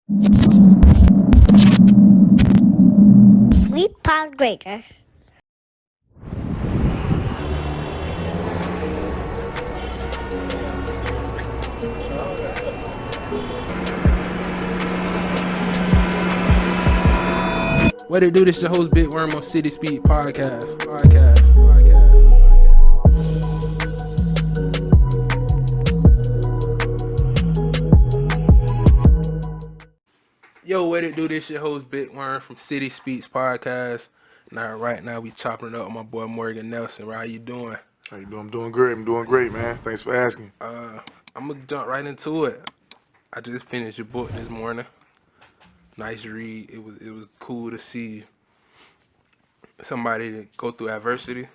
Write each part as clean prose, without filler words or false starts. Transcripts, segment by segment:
3 pound greater. What it do? This your host Big Worm on CitySpeaksPodcast. Yo, what it do? This your host Big Worm from City Speaks Podcast. Now, right now, we chopping it up with my boy Morgan Nelson. Right, how you doing? How you doing? I'm doing great. I'm doing great, man. Thanks for asking. I'm gonna jump right into it. I just finished your book this morning. Nice read. It was cool to see somebody that go through adversity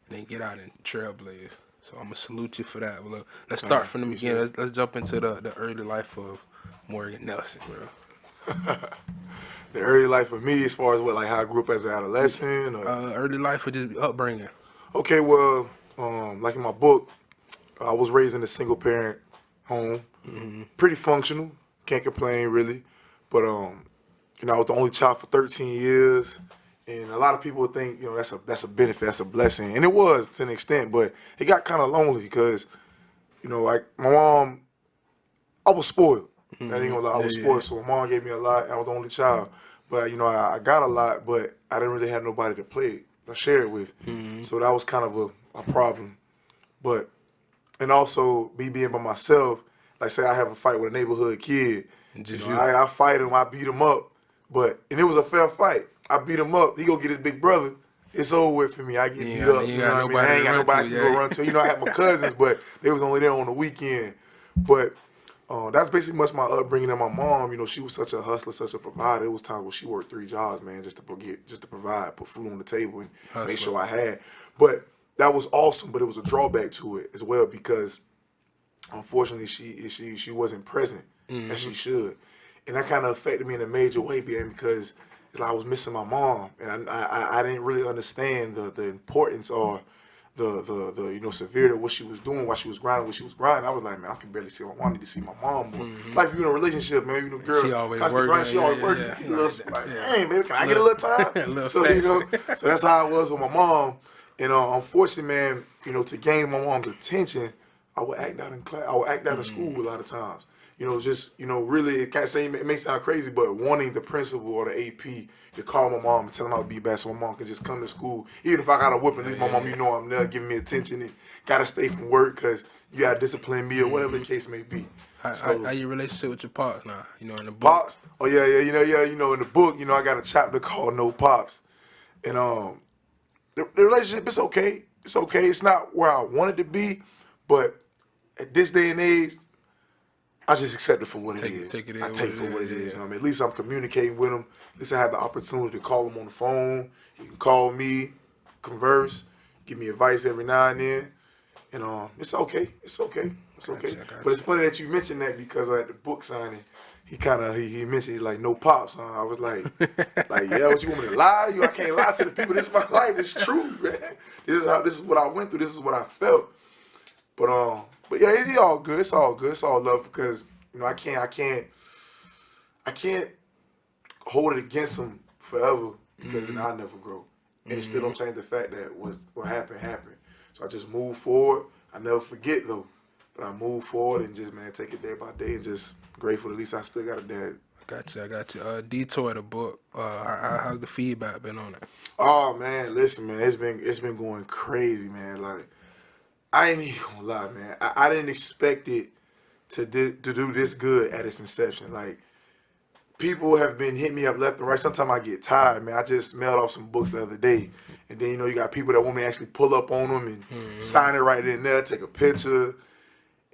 and then get out and trailblaze. So I'm gonna salute you for that. Well, let's start from the beginning. Let's jump into the early life of Morgan Nelson, bro. The early life of me, as far as what, like how I grew up as an adolescent. Or... Early life or just upbringing. Okay, well, like in my book, I was raised in a single parent home, pretty functional. Can't complain really, but I was the only child for 13 years, and a lot of people think that's a benefit, that's a blessing, and it was to an extent, but it got kind of lonely because like my mom, I was spoiled. I ain't gonna lie, I was spoiled. So my mom gave me a lot. I was the only child, but I got a lot, but I didn't really have nobody to play it or share it with. So that was kind of a problem. But and also me being by myself, like say I have a fight with a neighborhood kid, I fight him, I beat him up, and it was a fair fight. I beat him up. He go get his big brother. It's over with for me. I get beat up. You know what I mean? I ain't got nobody to go run to. I had my cousins, but they was only there on the weekend. But that's basically much my upbringing. And my mom, she was such a hustler, such a provider. It was times where she worked 3 jobs, man, just to provide, put food on the table, and make sure I had. But that was awesome. But it was a drawback to it as well because, unfortunately, she wasn't present as she should, and that kind of affected me in a major way, because it's like I was missing my mom, and I didn't really understand the importance or the severity of what she was doing while she was grinding. I was like, man, I can barely see my mom. I need to see my mom more. Like if you're in a relationship, man, girl, she always working. Hey, baby, can I get a little time? So that's how I was with my mom. And unfortunately, man, to gain my mom's attention, I would act out in class. I would act out in school a lot of times. Really, it may sound crazy, but wanting the principal or the AP to call my mom and tell them I would be back so my mom can just come to school. Even if I got a whooping, at least my mom, I'm there giving me attention and got to stay from work because you got to discipline me or whatever the case may be. How your relationship with your pops now? In the book? Pops? Oh, yeah. In the book, I got a chapter called No Pops. And the relationship, it's okay. It's okay. It's not where I want it to be, but at this day and age, I just accept it for what it is. I take it for what it is. At least I'm communicating with him. At least I have the opportunity to call him on the phone. He can call me, converse, give me advice every now and then. And it's okay. It's okay. Gotcha. But it's funny that you mentioned that because at the book signing, he mentioned like no pops. I was like yeah, what you want me to lie? I can't lie to the people. This is my life. It's true, man. This is what I went through. This is what I felt. But yeah, it's all good. It's all good. It's all love because I can't hold it against him forever because I never grow. And it still don't change the fact that what happened. So I just move forward. I never forget though, but I move forward and just take it day by day and just grateful at least I still got a dad. I got you. Detour, the book. How's the feedback been on it? Oh man, listen, man, it's been going crazy, man. Like, I ain't even gonna lie, man. I didn't expect it to do this good at its inception. Like, people have been hitting me up left and right. Sometimes I get tired, man. I just mailed off some books the other day, and then you got people that want me to actually pull up on them and sign it right in there, take a picture.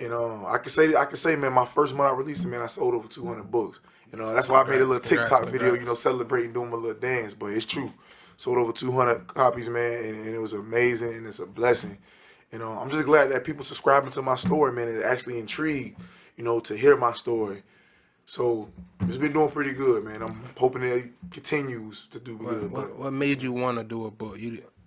And I can say, man, my first month I released it, man, I sold over 200 books. That's why I made a little TikTok video, celebrating, doing my little dance. But it's true, sold over 200 copies, man, and it was amazing, and it's a blessing. I'm just glad that people subscribing to my story, man, and actually intrigued, to hear my story. So it's been doing pretty good, man. I'm hoping that it continues to do good. What made you want to do a book?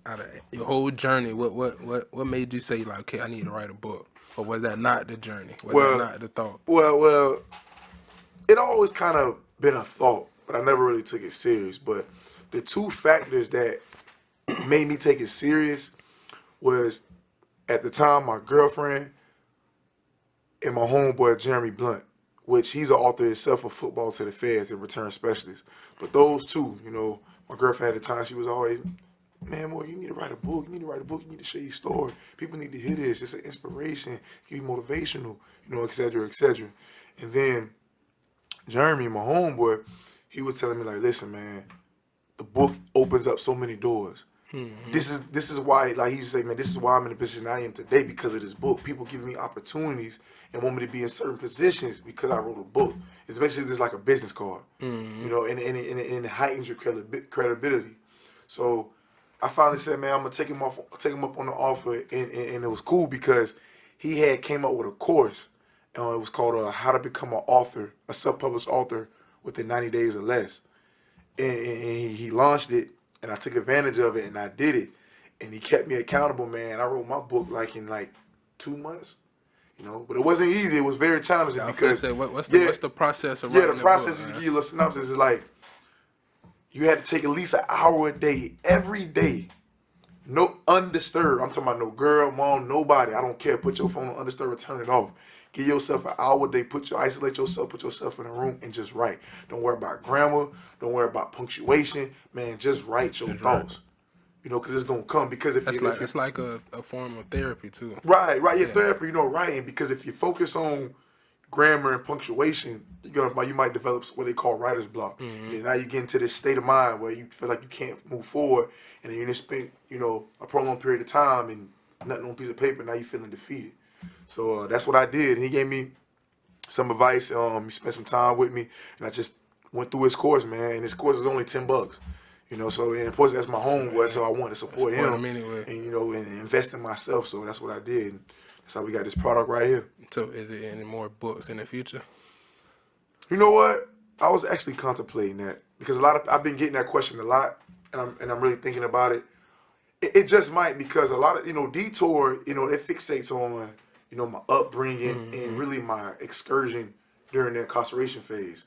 Out of your whole journey, what made you say like, okay, I need to write a book? Or was that not the journey? Was that not the thought? Well, it always kind of been a thought, but I never really took it serious. But the two factors that made me take it serious was at the time my girlfriend and my homeboy Jeremy Blunt, which he's an author himself of Football to the Feds and Return Specialist. But those two, my girlfriend at the time, she was always, man, boy, you need to write a book. You need to write a book. You need to share your story. People need to hear this. It's an inspiration. It can be motivational, et cetera, et cetera. And then Jeremy, my homeboy, he was telling me, like, listen, man, the book opens up so many doors. Mm-hmm. This is why, like he used to say, man, this is why I'm in the position I am today, because of this book. People giving me opportunities and want me to be in certain positions because I wrote a book. It's basically just like a business card, and it heightens your credibility. So I finally said, man, I'm gonna take him up on the offer, and it was cool because he had came up with a course. It was called How to Become an Author, a Self-Published Author Within 90 Days or Less. And he launched it, and I took advantage of it, and I did it. And he kept me accountable, man. I wrote my book in 2 months, But it wasn't easy. It was very challenging because what's the process of writing the process book, is to give you a synopsis. Is like you had to take at least an hour a day, every day. No undisturbed. I'm talking about no girl, mom, nobody. I don't care. Put your phone on undisturbed or turn it off. Give yourself an hour a day. Isolate yourself. Put yourself in a room and just write. Don't worry about grammar. Don't worry about punctuation. Man, just write your thoughts. Because it's gonna come. Because it's like a form of therapy too. Right. Yeah, therapy. Writing. Because if you focus on grammar and punctuation, you might develop what they call writer's block. Mm-hmm. And now you get into this state of mind where you feel like you can't move forward, and then you just spent a prolonged period of time and nothing on a piece of paper. Now you're feeling defeated. So that's what I did, and he gave me some advice. He spent some time with me, and I just went through his course, man. And his course was only $10. So and of course that's my homeboy, so I wanted to support him anyway. And invest in myself. So that's what I did. And that's how we got this product right here. So is it any more books in the future? You know what? I was actually contemplating that because I've been getting that question a lot, and I'm really thinking about it. It just might, because a lot of Detour, it fixates on my upbringing and really my excursion during the incarceration phase.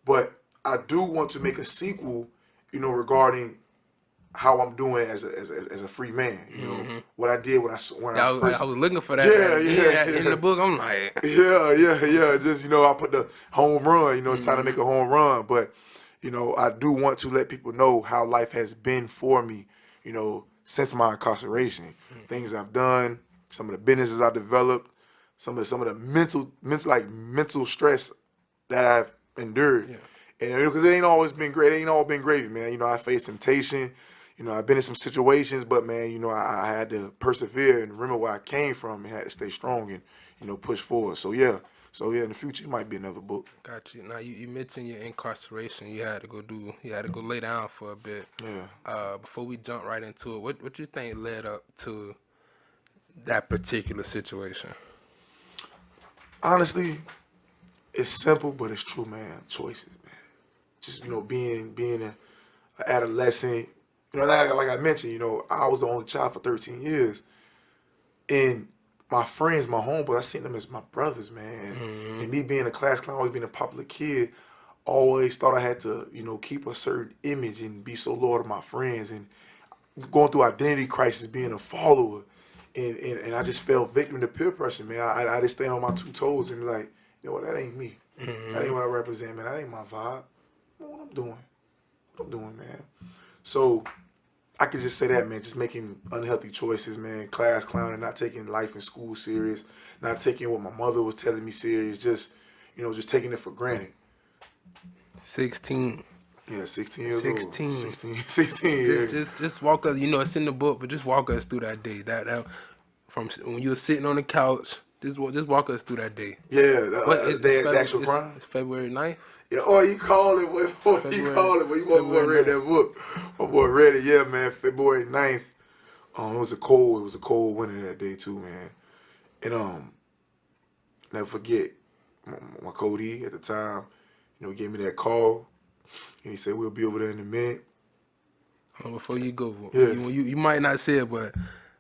But I do want to make a sequel, regarding how I'm doing as a free man. What I did when I was looking for that. Yeah. In the book, I'm like, yeah. Just I put the home run. It's time to make a home run. But I do want to let people know how life has been for me. Since my incarceration, things I've done, some of the businesses I developed, some of the mental stress that I've endured. Yeah. And because it ain't always been great, it ain't all been gravy, man. I faced temptation. I've been in some situations, but man, I had to persevere and remember where I came from and had to stay strong and push forward. So yeah, in the future it might be another book. Got you. Now you mentioned your incarceration. You had to go lay down for a bit. Yeah. Before we jump right into it, what you think led up to that particular situation? Honestly, it's simple, but it's true, man. Choices, man. Just being an adolescent. Like I mentioned, I was the only child for 13 years, and my friends, my homeboys, I seen them as my brothers, man. Mm-hmm. And me being a class clown, always being a popular kid, always thought I had to, keep a certain image and be so loyal to my friends, and going through identity crisis, being a follower, and I just fell victim to peer pressure, man. I just stand on my two toes and be like, that ain't me. Mm-hmm. That ain't what I represent, man. That ain't my vibe. What I'm doing, man. So I could just say that, man, just making unhealthy choices, man, class clowning, not taking life and school serious, not taking what my mother was telling me serious, just taking it for granted. 16. Yeah, 16 years 16. old. 16 years. Just walk us, it's in the book, but just walk us through that day. That from when you were sitting on the couch, just walk us through that day. Yeah, the actual crime? It's February 9th? Yeah, you call it, boy. You call it, boy. You boy read that book. My boy read it, yeah, man. February 9th. It was a cold winter that day too, man. And never forget, my Cody at the time, gave me that call, and he said we'll be over there in a minute. Before you go, yeah. you might not say it, but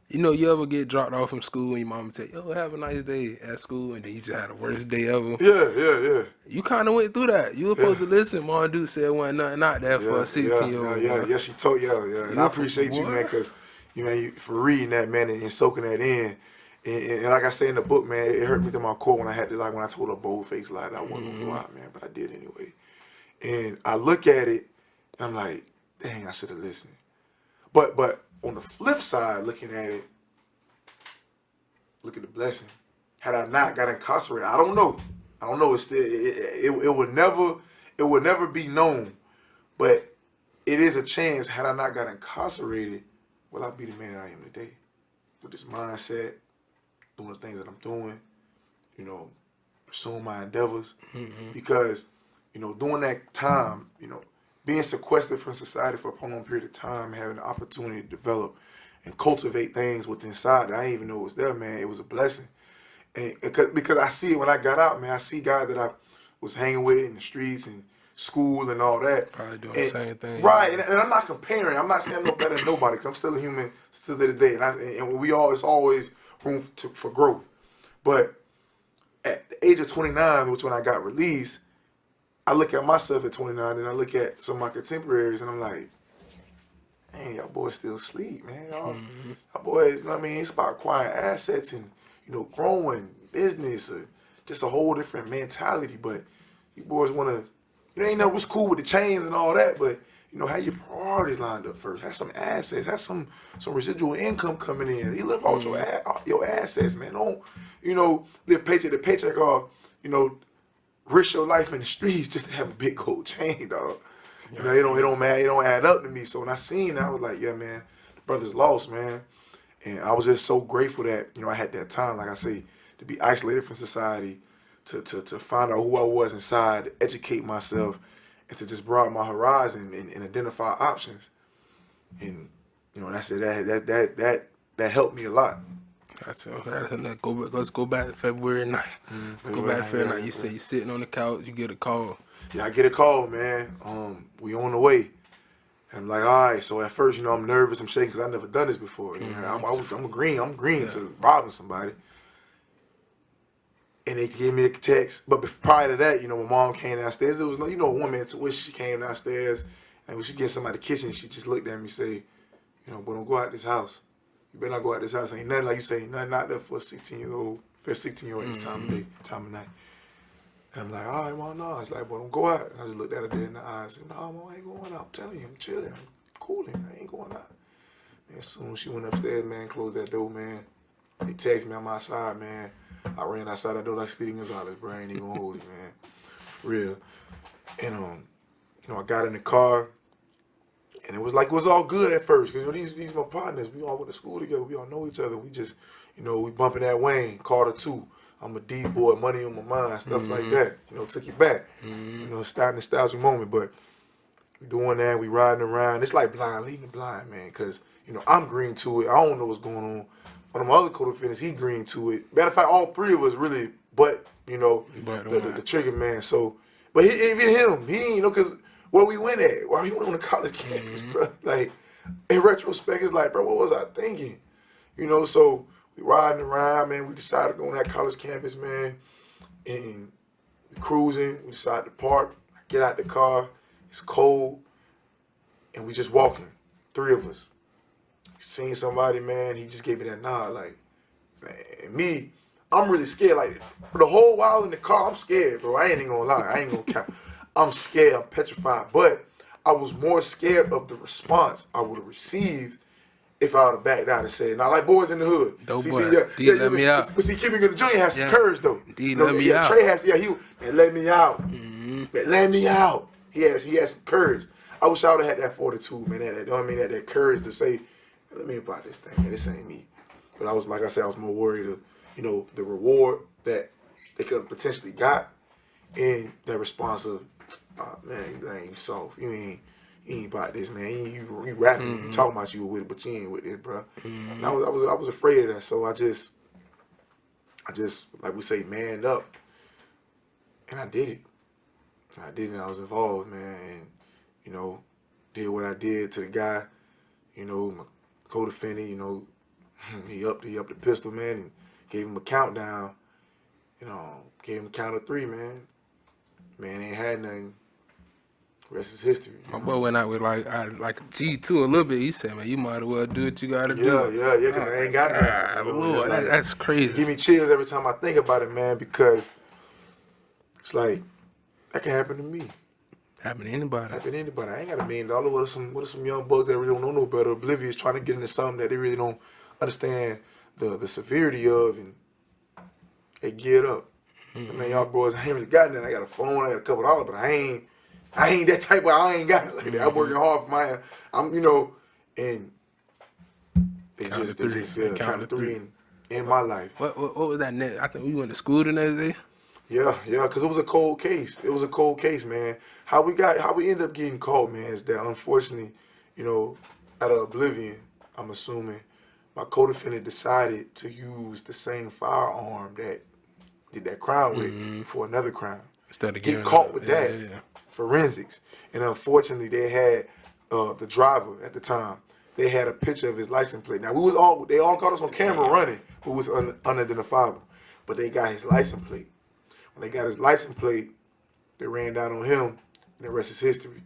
You know, you ever get dropped off from school and your mama tell you, "Yo, have a nice day at school," and then you just had the worst day ever. Yeah. You kind of went through that. You were supposed to listen. Mom Duke said wasn't nothing out there for a 16-year-old. Yeah. She told and I appreciate you, man, because you for reading that, man, and soaking that in. And like I say in the book, man, it hurt me to my core when I had to when I told a bold-faced lie that I wasn't gonna go out, man, but I did anyway. And I look at it, and I'm like, dang, I should have listened. But on the flip side, looking at it, look at the blessing. Had I not got incarcerated, I don't know. It's still it would never be known. But it is a chance. Had I not got incarcerated, will I be the man that I am today? With this mindset, doing the things that I'm doing, pursuing my endeavors. Because, during that time, being sequestered from society for a prolonged period of time, having the opportunity to develop and cultivate things within inside that I didn't even know was there, man, it was a blessing. And because I see it when I got out, man, I see guys that I was hanging with in the streets and school and all that. Probably doing the same thing. Right, and I'm not comparing. I'm not saying I'm no better than nobody, because I'm still a human still to this day. And it's always room for growth. But at the age of 29, which when I got released, I look at myself at 29 and I look at some of my contemporaries and I'm like, man, y'all boys still sleep, man. Y'all boys, it's about acquiring assets and, growing business, or just a whole different mentality. But you boys want to, you ain't know what's cool with the chains and all that, but, have your priorities lined up first. Have some assets. Have some residual income coming in. You live out your assets, man. Don't, live paycheck to paycheck or, risk your life in the streets just to have a big gold chain, dog. It don't add up to me. So when I seen that, I was like, yeah, man, the brother's lost, man. And I was just so grateful that, I had that time, like I say, to be isolated from society, to find out who I was inside, to educate myself, and to just broaden my horizon and identify options. And, that's it. That helped me a lot. Let's go back to February 9th. Let's go back to February 9th. You say you're sitting on the couch, you get a call. Yeah, I get a call, man. We on the way. And I'm like, all right. So at first, I'm nervous, I'm shaking because I've never done this before. I'm green to robbing somebody. And they gave me the text. But prior to that, my mom came downstairs. It was, a woman intuition. She came downstairs, and when she gets somebody in the kitchen, she just looked at me and say, boy, don't go out this house. You better not go out this house. Ain't nothing like you say, nothing out there for a 16-year-old at this time of day, time of night. And I'm like, all right, well, no. It's like, boy, don't go out. And I just looked at her dead in the eyes and said, no, Mom, I ain't going out. I'm telling you, I'm chilling. I'm cooling. I ain't going out. And as soon as she went upstairs, man, closed that door, man, they texted me, I'm outside, man. I ran outside that door like Speedy Gonzalez, bro. I ain't even gonna hold you, man. For real. And, I got in the car. And it was all good at first, because these my partners. We all went to school together. We all know each other. We just, we bumping that Wayne, Carter 2. I'm a D-boy, money on my mind, stuff like that. Took you back. Starting nostalgic moment. But we doing that, we riding around. It's like blind leading the blind, man, because, I'm green to it. I don't know what's going on. One of my other co-defendants, he green to it. Matter of fact, all three of us really, the trigger man. So, but even him, he ain't, because where we went on the college campus, bro. Like, in retrospect, it's like, bro, what was I thinking? So we riding around, man. We decided to go on that college campus, man. And we cruising. We decided to park. I get out the car. It's cold. And we just walking. Three of us. Seen somebody, man. He just gave me that nod. Like, man, me, I'm really scared. Like, for the whole while in the car, I'm scared, bro. I ain't even gonna lie. I ain't gonna count. I'm scared. I'm petrified. But I was more scared of the response I would have received if I would have backed out and said, "Now, like boys in the hood." Let me out. But see, Cuban the Junior has some courage though. Let me out. Trey has, let me out. Let me out. He has some courage. I wish I would have had that fortitude, man. That courage to say, "Let me about this thing, man. This ain't me." But I was, like I said, I was more worried of, the reward that they could have potentially got, and that response of, "Oh, man, you ain't soft. You ain't about this, man. You rapping, you talking about you with it, but you ain't with it, bro." And I was afraid of that, so I just like we say, manned up, and I did it. I was involved, man, and did what I did to the guy, my co-defendant, He upped the pistol, man, and gave him a countdown. Gave him a count of 3, man. Man ain't had nothing. Rest is history. My boy went out with like a G2 a little bit. He said, man, you might as well do what you gotta do. Yeah, because I ain't got nothing. Lord, that's crazy. Give me chills every time I think about it, man, because it's like, that can happen to me. Happen to anybody. Happen to anybody. I ain't got $1 million. What are some young bucks that really don't know no better, oblivious, trying to get into something that they really don't understand the severity of, and they get up. I mean, y'all boys, I ain't really got nothing. I got a phone, I got a couple dollars, but I ain't that type of, I ain't got it like that. I'm working hard for mine. And they just count to 3 in my life. What was that next? I think we went to school the next day. Yeah, because it was a cold case. It was a cold case, man. How we ended up getting caught, man, is that unfortunately, out of oblivion, I'm assuming, my co-defendant decided to use the same firearm that did that crime with for another crime. Instead of get caught with that. Forensics. And unfortunately, they had the driver at the time. They had a picture of his license plate. Now they all caught us on camera running, who was unidentifiable. But they got his license plate. When they got his license plate, they ran down on him, and the rest is history.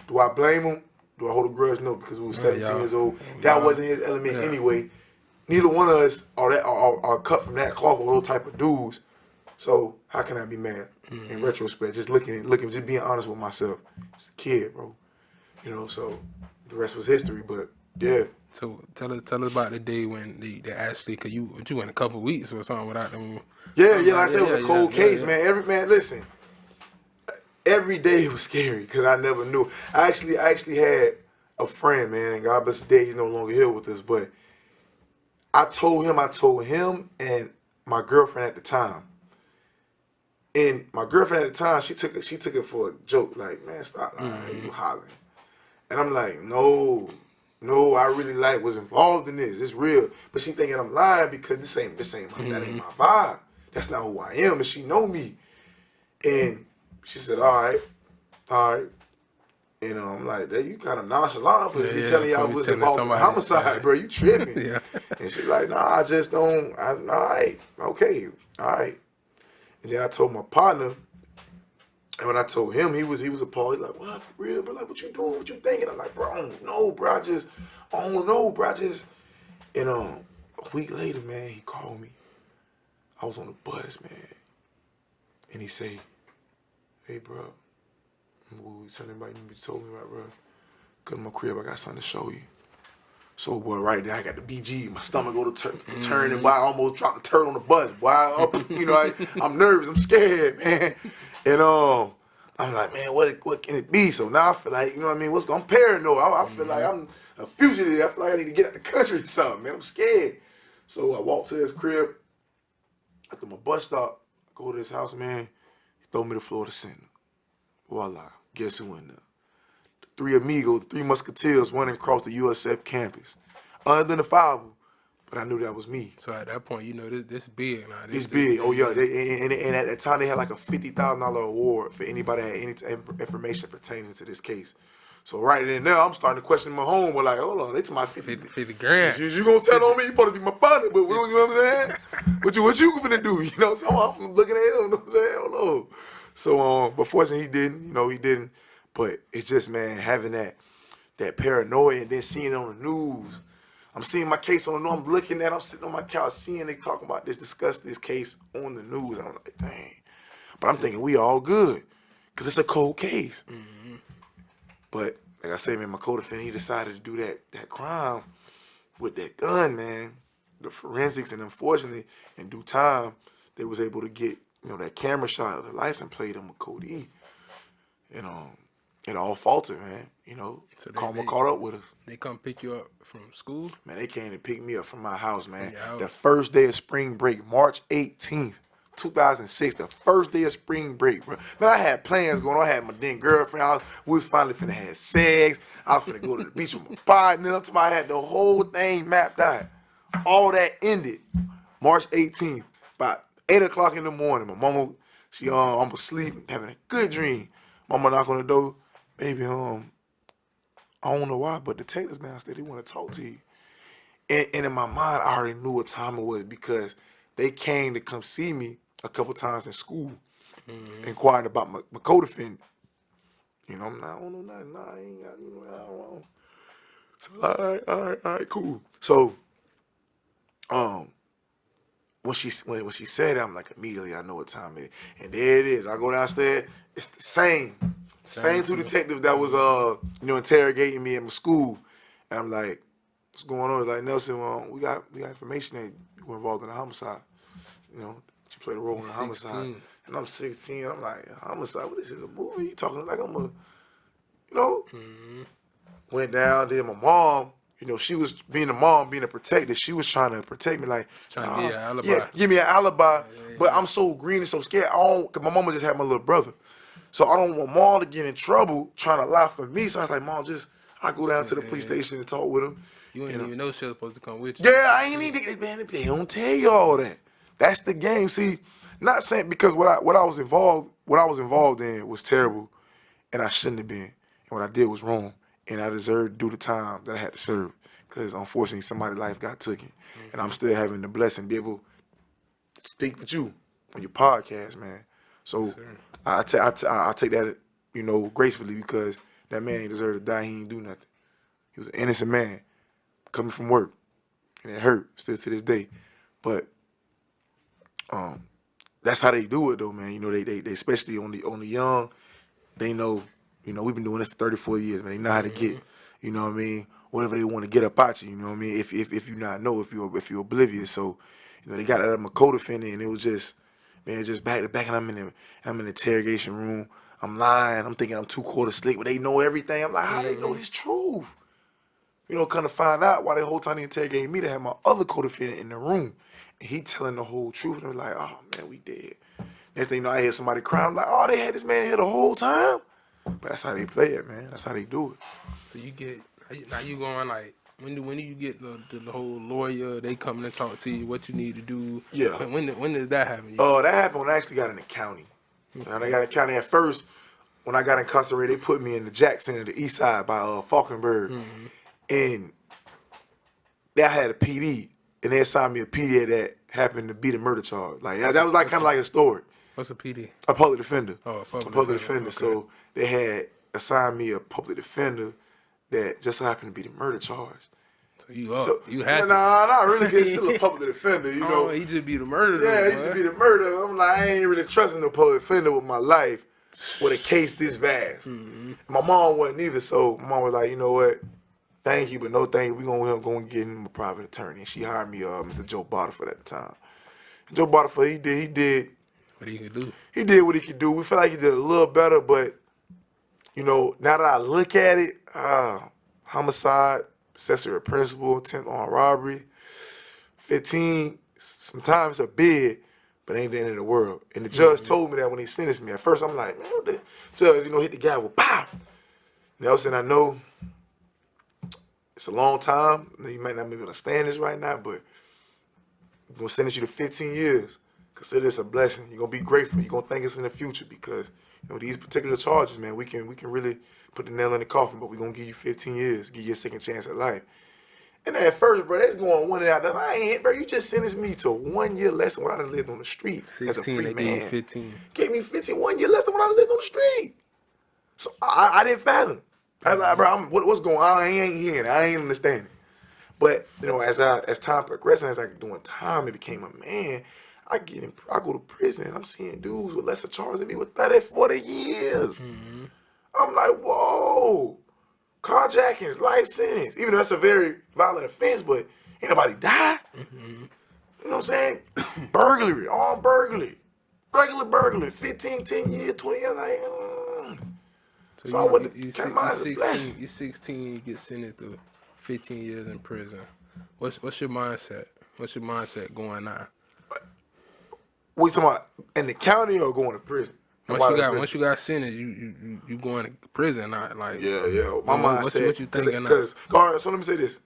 Do I blame him? Do I hold a grudge? No, because we were 17 years old. That wasn't his element anyway. Neither one of us are cut from that cloth or those type of dudes. So how can I be mad in retrospect? Just just being honest with myself. Just a kid, bro. So the rest was history. But yeah. So tell us about the day when they actually, cause you went a couple weeks or something without them. Yeah, like I said, it was a cold case, man. Listen, every day was scary because I never knew. I actually had a friend, man, and God bless the day, he's no longer here with us. But I told him, and my girlfriend at the time. And my girlfriend at the time, she took it for a joke, like, man, stop lying, you hollering. And I'm like, no, I really was involved in this. It's real. But she thinking I'm lying because that ain't that ain't my vibe. That's not who I am, and she know me. And she said, all right. And I'm like, you kind of nonchalant for me telling y'all was involved in homicide, bro. You tripping. And she's like, nah, I just don't. All right, okay, all right. And then I told my partner, and when I told him, he was appalled. He's like, what, for real, bro? Like, what you doing? What you thinking? I'm like, bro, I don't know, bro. I don't know, bro. And a week later, man, he called me. I was on the bus, man. And he say, hey, bro, you telling anybody you told me about, bro? Come to my crib, I got something to show you. So, boy, right there, I got the BG. My stomach go to turn, and boy, I almost dropped the turd on the bus. Boy, I'm nervous. I'm scared, man. And I'm like, man, what can it be? So now I feel like, I'm paranoid. I feel like I'm a fugitive. I feel like I need to get out of the country or something, man. I'm scared. So I walk to his crib. After my bus stop, I go to his house, man. He throw me the Florida Center. Voila. Guess who in there? The 3 amigos, the 3 musketeers running across the USF campus. Unidentifiable, but I knew that was me. So at that point, this big now. This big. Oh, yeah. And at that time, they had like a $50,000 award for anybody that had any information pertaining to this case. So right then now, I'm starting to question my home. We're like, hold on, they took my 50 grand. You gonna tell on me? You supposed to be my partner, but you know what I'm saying? What you gonna do? So I'm looking at him. You know what I'm saying? Hello. So, but fortunately, he didn't. But it's just, man, having that paranoia and then seeing it on the news. I'm seeing my case on the news. I'm sitting on my couch seeing they talking about this, discuss this case on the news. And I'm like, dang. But I'm thinking we all good because it's a cold case. Mm-hmm. But like I said, man, my co-defendant, he decided to do that crime with that gun, man. The forensics, and unfortunately, in due time, they was able to get, that camera shot of the license plate on Cody. It all faltered, man. So karma caught up with us. They come pick you up from school? Man, they came to pick me up from my house, man. The first day of spring break, March 18th, 2006, the first day of spring break, bro. Man, I had plans going on. I had my then girlfriend. We was finally finna have sex. I was finna go to the beach with my partner. I had the whole thing mapped out. All that ended March 18th, about 8 o'clock in the morning. My mama, I'm asleep, having a good dream. Mama knock on the door. Baby, I don't know why, but detectives downstairs, they want to talk to you. And in my mind, I already knew what time it was because they came to come see me a couple times in school, inquiring about my co-defendant. You know, I'm not, I don't know nothing. Nah, I ain't got, I don't know. So, all right, cool. So, when she said it, I'm like, immediately I know what time it is. And there it is. I go downstairs, it's the same two detectives that was interrogating me at my school. And I'm like, what's going on? He's like, Nelson, we got information that you were involved in a homicide. You know, that you played a role in a homicide. And I'm 16. I'm like, homicide? What is this? A movie? You talking like I'm a, Went down there. My mom, she was being a mom, being a protector. She was trying to protect me, like Trying to give you an alibi. Yeah, give me an alibi. But I'm so green and so scared. Cause my mama just had my little brother, so I don't want mom to get in trouble trying to lie for me. So I was like, mom, I go down to the police station and talk with him. You ain't even know she was supposed to come with you. Yeah, I ain't need to. Man, they don't tell you all that. That's the game. See, not saying because what I was involved in was terrible, and I shouldn't have been. And what I did was wrong, and I deserved to do the time that I had to serve. Because unfortunately, somebody's life got taken, and I'm still having the blessing to be able to speak with you on your podcast, man. So I take that, gracefully because that man ain't deserve to die. He ain't do nothing. He was an innocent man coming from work, and it hurt still to this day. But that's how they do it, though, man. They especially on the young, they know. We've been doing this for 34 years, man. They know how to get, whatever they want to get up out you, if you not know, if you're oblivious. So, they got that I'm a co-defendant, and it was just back to back, and I'm in the interrogation room. I'm lying. I'm thinking I'm 2 quarters slick, but they know everything. I'm like, how they know this truth? Kind of find out why the whole time they interrogating me, they had my other co-defendant in the room, and he telling the whole truth. And they're like, oh man, we dead. Next thing you know, I hear somebody crying. I'm like, oh, they had this man here the whole time. But that's how they play it, man. That's how they do it. So you get, now you going like, when do you get the whole lawyer, they coming to talk to you, what you need to do? Yeah. When did that happen? That happened when I actually got in the county. When I got in the county at first, when I got incarcerated, they put me in the Jackson in the east side by Falkenberg. And I had a PD, and they assigned me a PD that happened to be the murder charge. Like that was like kind of like a story. What's a PD? A public defender. Oh, a public defender. Okay. So they had assigned me a public defender that just so happened to be the murder charge. So you had Nah, not really. It's still a public defender, he just be the murderer. Yeah, he just be the murderer. I'm like, I ain't really trusting no public defender with my life with a case this vast. My mom wasn't either, so my mom was like, you know what? Thank you, but no thank you. We gonna go and get him a private attorney. And she hired me, Mr. Joe Bottaford at the time. Joe Bottaford, he did what he could do. He did what he could do. We feel like he did a little better, but now that I look at it, homicide, accessory principal, attempt on robbery, 15. Sometimes a bid, but ain't the end of the world. And the judge told me that when he sentenced me. At first, I'm like, man, what the judge? Hit the guy with pow. Nelson, I know it's a long time. You might not be able to stand this right now, but we're gonna sentence you to 15 years. Consider this a blessing. You're gonna be grateful. You're gonna thank us in the future because these particular charges, man, we can really put the nail in the coffin, but we're gonna give you 15 years, give you a second chance at life. And at first, bro, that's going one out there. I ain't, bro, you just sentenced me to 1 year less than what I done lived on the street 16, as a free man. Gave you 15. Gave me 15, 1 year less than what I lived on the street. So I didn't fathom. I was like, bro, what's going on? I ain't hearing it. I ain't understanding. But as time progressed and as I doing time, it became a man. I go to prison. I'm seeing dudes with lesser charges than me with 30, 40 years. I'm like, whoa. Carjackings, life sentence. Even though that's a very violent offense, but ain't nobody died. You know what I'm saying? Burglary, armed burglary. Regular burglary, 15, 10 years, 20 years. Like, so I wouldn't you 16, you get sentenced to 15 years in prison. What's your mindset? What's your mindset going on? What you talking about? In the county or going to prison? Once you got sentenced, you going to prison, not like yeah. My mindset. What you thinking? All right, so let me say this.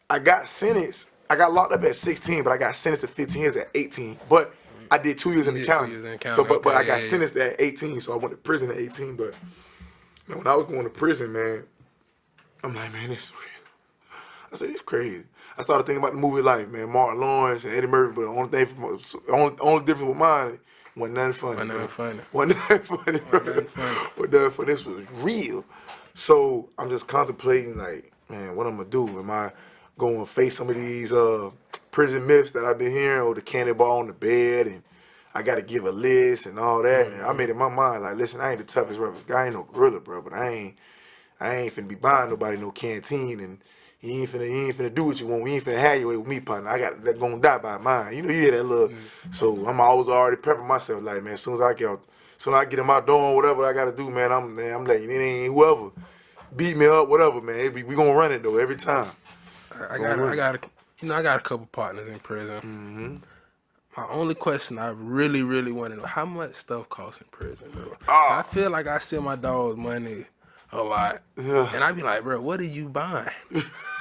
I got sentenced. I got locked up at 16, but I got sentenced to 15 years at 18. But I did 2 years in the county. So, but I got sentenced at 18, so I went to prison at 18. But man, when I was going to prison, man, I'm like, man, this is real. I said, it's crazy. I started thinking about the movie Life, man. Martin Lawrence and Eddie Murphy, but the only difference with mine wasn't nothing funny. Wasn't nothing funny. Wasn't nothing funny, bro. Wasn't nothing funny. Wasn't nothing funny. This was real. So I'm just contemplating, like, man, what I'm gonna do? Am I going to face some of these prison myths that I've been hearing, or the cannonball on the bed, and I got to give a list and all that? And I made it in my mind, like, listen, I ain't the toughest, roughest guy. I ain't no gorilla, bro, but I ain't finna be buying nobody no canteen, and he ain't finna do what you want. We ain't finna have your way with me, partner. I got that gonna die by mine. You know, you hear that little. So I'm always already prepping myself, like, man, as soon as I get in my door, whatever I gotta do, man, I'm letting it ain't whoever beat me up, whatever, man. We gonna run it though every time. I got a couple partners in prison. My only question I really, really want to know, how much stuff costs in prison, bro? I feel like I send my dogs money a lot. Yeah. And I be like, bro, what are you buying?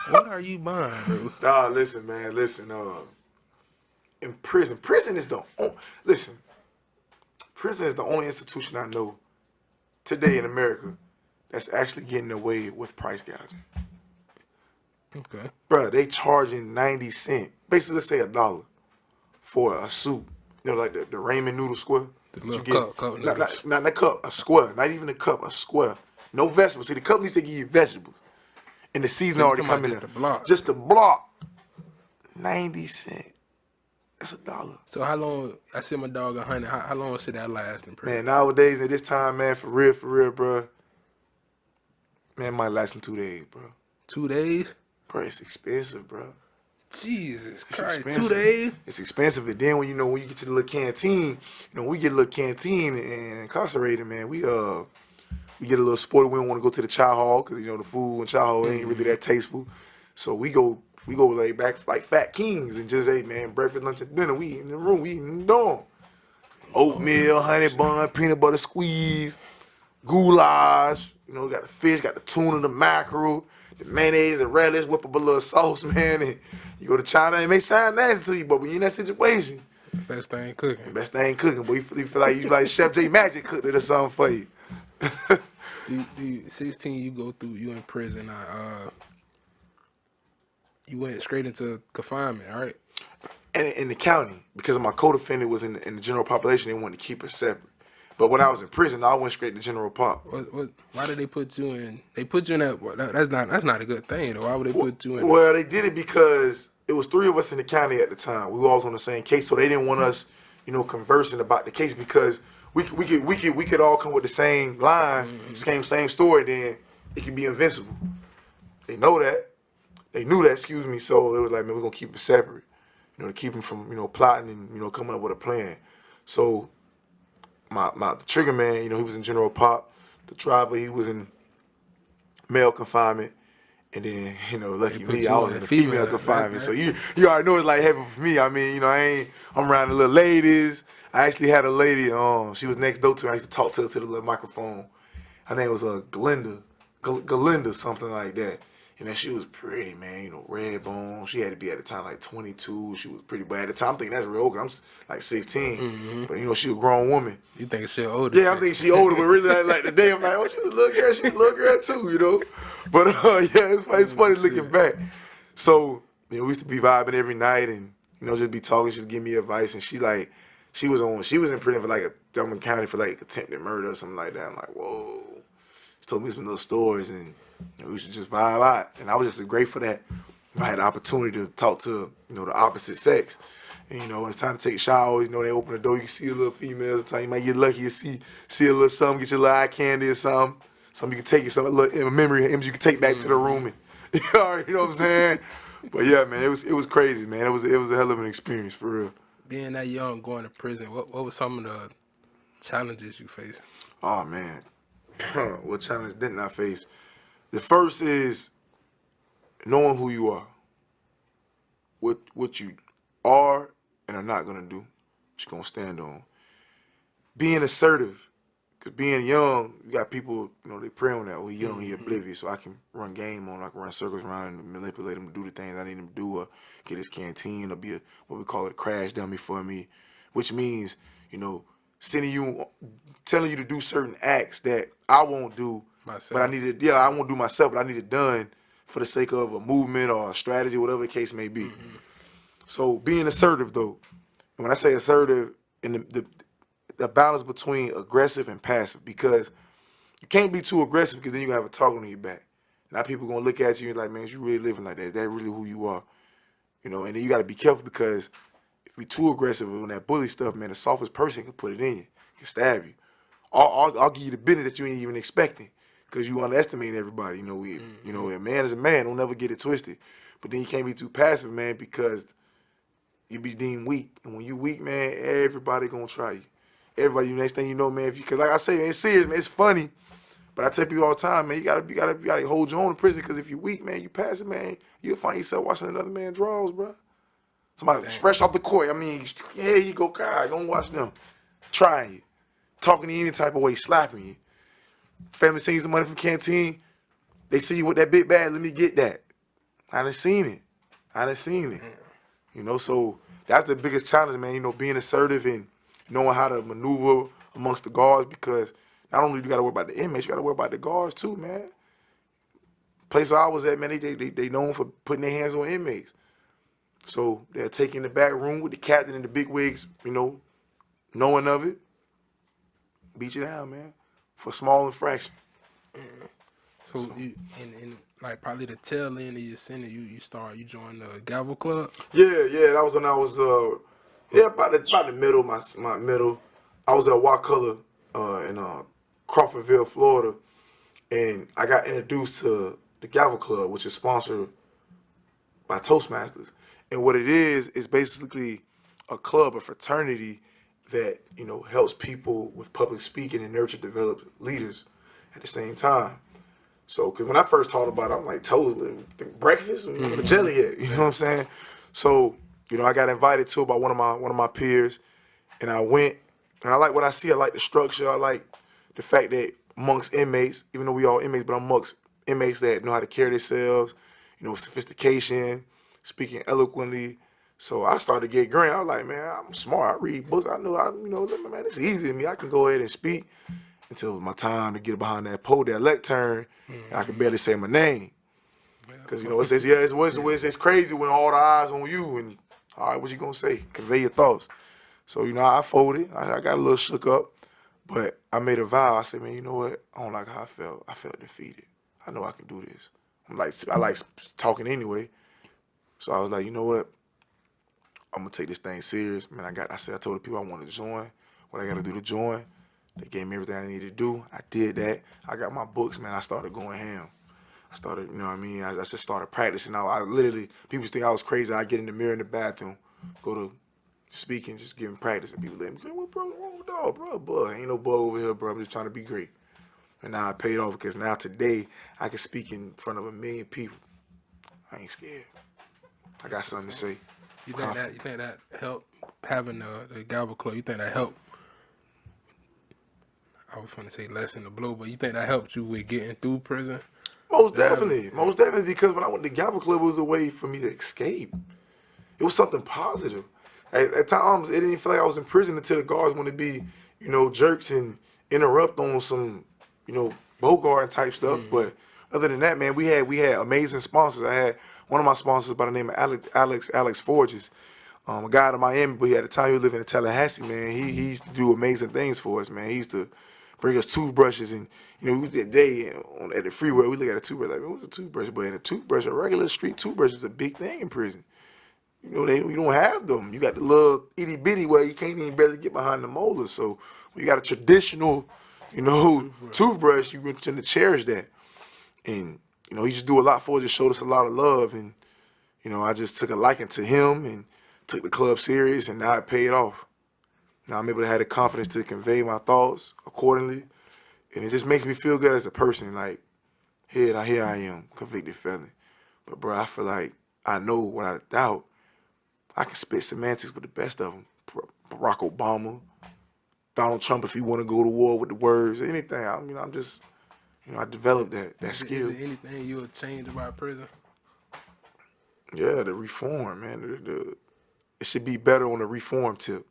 What are you buying, bro? Nah, listen, man, in prison is the only institution I know today in America that's actually getting away with price gouging. Okay. Bro, they charging 90 cents, basically let's say $1 for a soup. You know, like the ramen noodle square. The little cup noodles. Not a cup, a square. Not even a cup, a square. No vegetables. See, the cup needs to give you vegetables. And the season already coming in. Just the block. 90 cents. That's $1. So how long, I send my dog 100, how long should that last in prison? Man, nowadays at this time, man, for real, bro, man, it might last him 2 days, bro. 2 days? Bro, it's expensive, bro. Jesus It's Christ, expensive. 2 days? It's expensive. And then when you get to the little canteen, we get a little canteen and incarcerated, man, we get a little spoiled. We don't want to go to the chow hall because, the food in chow hall ain't really that tasteful. So we go lay back like fat kings and just, hey, man, breakfast, lunch, and dinner. We eat in the room. We eating the dorm. Oatmeal, honey bun, peanut butter squeeze, goulash. Got the fish, got the tuna, the mackerel, the mayonnaise, the relish, whip up a little sauce, man. And you go to China, it may sound nasty to you, but when you're in that situation, Best thing cooking. Best thing cooking, but you feel like Chef J Magic cooked it or something for you. 16 you go through, you in prison. You went straight into confinement, all right? And in the county, because my co-defendant was in the general population, they wanted to keep it separate. But when I was in prison, I went straight to general pop. Why did they put you in? They put you in that. That's not a good thing, though. Why would they put you in? Well, they did it because it was 3 of us in the county at the time. We were all on the same case, so they didn't want us, conversing about the case because we could all come with the same line, same story. Then it could be invincible. They know that. They knew that. Excuse me. So they was like, man, we're gonna keep it separate. To keep them from plotting and coming up with a plan. So the trigger man, he was in general pop. The driver, he was in male confinement. And then, lucky me, I was in the female confinement. Right. So you already know it's like heavy for me. I mean, I'm around the little ladies. I actually had a lady, she was next door to me. I used to talk to her to the little microphone. Her name was Galinda, something like that. And then she was pretty, man, red bone. She had to be at the time like 22. She was pretty, but at the time I'm thinking that's real old. I'm like 16. But she was a grown woman. You think she older? Yeah, I'm thinking she older, but really like today I'm like, oh, she was a little girl. She was a little girl too, But yeah, it's funny looking back. So we used to be vibing every night and just be talking. She'd give me advice, and she was in prison for like a Dumb County for like attempted murder or something like that. I'm like, whoa. She told me some little stories and. We used to just vibe out, and I was just grateful that I had the opportunity to talk to the opposite sex. And when it's time to take showers, they open the door, you can see a little female. Sometimes you might get lucky to see a little something, get your little eye candy or something. Something you can take, a little memory image you can take back to the room, and you know what I'm saying. But yeah, man, it was crazy, man. It was a hell of an experience for real. Being that young, going to prison, what were some of the challenges you faced? Oh man, what challenge didn't I face? The first is knowing who you are, what you are and are not gonna do, what you're gonna stand on. Being assertive, cause being young, you got people, they prey on that. Well, young, he oblivious, so I can run game on, I can run circles around and manipulate him to do the things I need him to do, or get his canteen, or be what we call a crash dummy for me, which means, telling you to do certain acts that I won't do. Myself. But I won't do myself, but I need it done for the sake of a movement or a strategy, whatever the case may be. So being assertive, though, and when I say assertive, in the balance between aggressive and passive, because you can't be too aggressive because then you're going to have a target on your back. Now people going to look at you and like, man, you really living like that? Is that really who you are? You know, and then you got to be careful because if we too aggressive on that bully stuff, man, the softest person can put it in you, can stab you. I'll give you the business that you ain't even expecting because you underestimate everybody. You know, a man is a man. Don't never get it twisted. But then you can't be too passive, man, because you be deemed weak. And when you weak, man, everybody going to try you. Everybody, next thing you know, man, because like I say, man, it's serious, man, it's funny. But I tell people all the time, man, you gotta hold your own in prison because if you weak, man, you passive, man, you'll find yourself watching another man draws, bro. Somebody fresh off the court. I mean, here you go, God, don't watch them. Trying you. Talking to you any type of way, slapping you. Family sends some money from canteen. They see you with that big bag, let me get that. I done seen it. You know, so that's the biggest challenge, man, you know, being assertive and knowing how to maneuver amongst the guards because not only do you got to worry about the inmates, you got to worry about the guards too, man. Place where I was at, man, they known for putting their hands on inmates. So they're taking the back room with the captain and the big wigs, you know, knowing of it. Beat you down, man, for a small infraction. So you and like probably the tail end of your sentence, you joined the Gavel Club. Yeah, that was when I was about the middle, my middle. I was at Wakulla in Crawfordville, Florida, and I got introduced to the Gavel Club, which is sponsored by Toastmasters. And what it is basically a club, a fraternity that, you know, helps people with public speaking and nurture, develop leaders at the same time. So, because when I first thought about it, I'm like, toast, breakfast, where the jelly at? You know what I'm saying? So, you know, I got invited to by one of my peers, and I went, and I like what I see. I like the structure. I like the fact that amongst inmates, even though we all inmates, but amongst inmates that know how to carry themselves, you know, sophistication, speaking eloquently. So I started to get green. I was like, man, I'm smart. I read books. I know, man, it's easy to me. I can go ahead and speak until it was my time to get behind that pole, that lectern, and I could barely say my name. Because, you know, it's crazy when all the eyes on you and, all right, what you going to say? Convey your thoughts. So, you know, I folded. I got a little shook up. But I made a vow. I said, man, you know what? I don't like how I felt. I felt defeated. I know I can do this. I like talking anyway. So I was like, you know what? I'm going to take this thing serious. Man, I told the people I wanted to join. What I got to do to join. They gave me everything I needed to do. I did that. I got my books, man. I started going ham. I started, you know what I mean? I just started practicing. I literally, people think I was crazy. I get in the mirror in the bathroom, go to speaking, just giving practice, and people let me, what bro, what's wrong with dog, bro? Bug. Ain't no bug over here, bro. I'm just trying to be great. And now I paid off because now today I can speak in front of 1 million people. I ain't scared. I got something to say. You think that helped having the Gavel Club? You think that helped? I was going to say lessen the blow, but you think that helped you with getting through prison? Most definitely, because when I went to Gavel Club, it was a way for me to escape. It was something positive. At times, it didn't feel like I was in prison until the guards wanted to be, you know, jerks and interrupt on some, you know, Bogart type stuff. But other than that, man, we had amazing sponsors. I had one of my sponsors by the name of Alex Forges, a guy out of Miami, but at the time he was living in Tallahassee, man. He used to do amazing things for us, man. He used to bring us toothbrushes, and you know, that day at the freeway, we look at a toothbrush like, what's a toothbrush? But in a toothbrush, a regular street toothbrush is a big thing in prison. You know, you don't have them. You got the little itty bitty where you can't even barely get behind the molars. So when you got a traditional, you know, toothbrush, you tend to cherish that. And you know, he just do a lot for us. Just showed us a lot of love, and you know, I just took a liking to him and took the club serious, and now it paid off. Now I'm able to have the confidence to convey my thoughts accordingly, and it just makes me feel good as a person. Like, here I am, convicted felon. But bro, I feel like I know without a doubt I can spit semantics with the best of them. Barack Obama, Donald Trump, if he want to go to war with the words, anything. I mean, I'm just, you know, I developed that skill. Is there anything you would change about prison? Yeah, the reform, man. It should be better on the reform tip.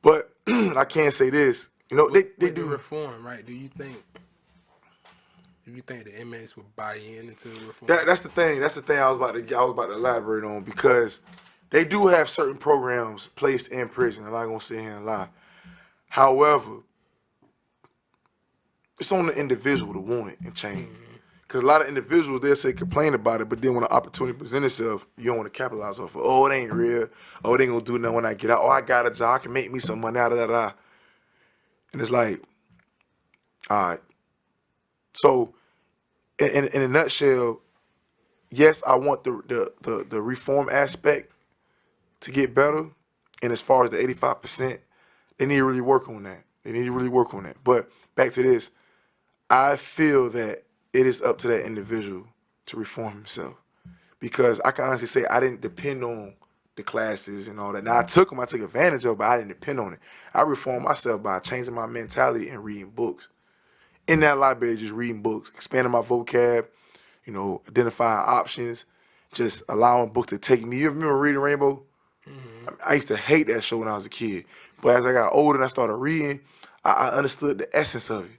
But I can't say this. You know, they do reform, right? Do you think Do you think the inmates would buy into reform? That's the thing. That's the thing I was about to elaborate on, because they do have certain programs placed in prison. I'm not gonna sit here and lie. However, it's on the individual to want it and change. Because a lot of individuals, they'll say complain about it, but then when the opportunity presents itself, you don't want to capitalize off of, oh, it ain't real. Oh, they ain't going to do nothing when I get out. Oh, I got a job. I can make me some money out of that. And it's like, all right. So, in a nutshell, yes, I want the reform aspect to get better. And as far as the 85%, they need to really work on that. But back to this, I feel that it is up to that individual to reform himself, because I can honestly say I didn't depend on the classes and all that. Now I took advantage of it, but I didn't depend on it. I reformed myself by changing my mentality and reading books. In that library, just reading books, expanding my vocab, identifying options, just allowing books to take me. You remember Reading Rainbow? Mm-hmm. I used to hate that show when I was a kid, but as I got older and I started reading, I understood the essence of it.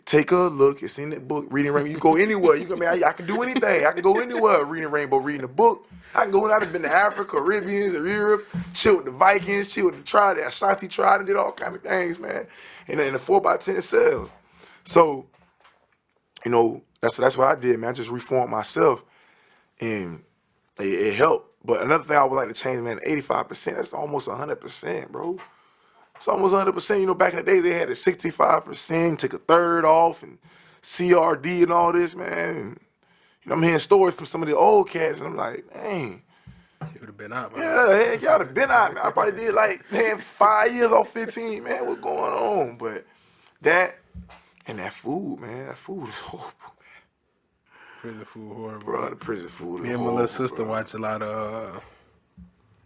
Take a look. It's in that book, Reading Rainbow. You go anywhere. I can do anything. I can go anywhere, Reading Rainbow, reading a book. I can go. I've been to Africa, Caribbean, or Europe, chill with the Vikings, chill with the tribe, the Ashanti tribe, and did all kind of things, man. In a 4x10 cell. So, that's what I did, man. I just reformed myself, and it helped. But another thing I would like to change, man, 85%. That's almost 100%, bro. It's almost 100%. Back in the day, they had a 65%, took a third off, and CRD and all this, man. And, I'm hearing stories from some of the old cats, and I'm like, dang. You would have been out, man. Yeah, heck, y'all would have been out, man. I probably did 5 years off 15, man. What's going on? But that and that food, man. That food is horrible, man. Prison food horrible. Bro, the prison food is horrible. Me and my little sister watch a lot of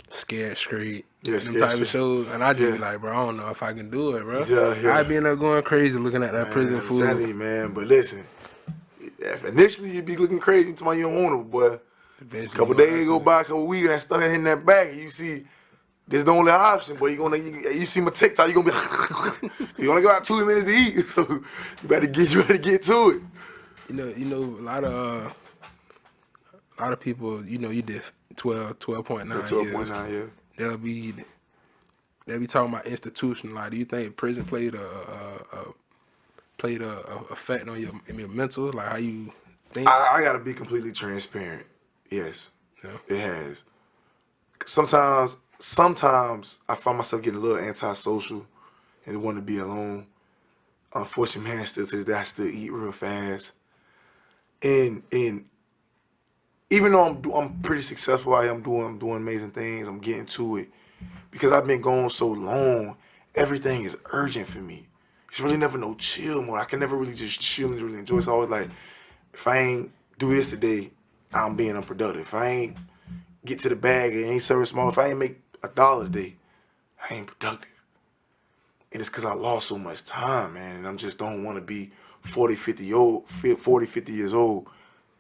Scared Straight. Yeah, them type of shows, and I just be like, bro, I don't know if I can do it, bro. Yeah. I be in there going crazy looking at that prison food. I'm telling you, man. But listen, initially you'd be looking crazy until you don't want it, boy. A couple days go by, a couple weeks, and I start hitting that back, and you see this is the only option, boy. You see my TikTok, you gonna be you only got 2 minutes to eat, so you better get to it. A lot of people, you did 12.9 years. 12.9, yeah. They'll be talking about institutional. Like, do you think prison played a effect on your mental, like how you think? I gotta be completely transparent. Yes, yeah. It has. Sometimes I find myself getting a little antisocial and want to be alone. Unfortunately, man, still to this day, I still eat real fast. And even though I'm pretty successful out here, I'm doing amazing things, I'm getting to it. Because I've been gone so long, everything is urgent for me. It's really never no chill mode. I can never really just chill and really enjoy. It's always like, if I ain't do this today, I'm being unproductive. If I ain't get to the bag and ain't serving small, if I ain't make $1 a day, I ain't productive. And it's because I lost so much time, man. And I just don't want to be 40, 50 years old,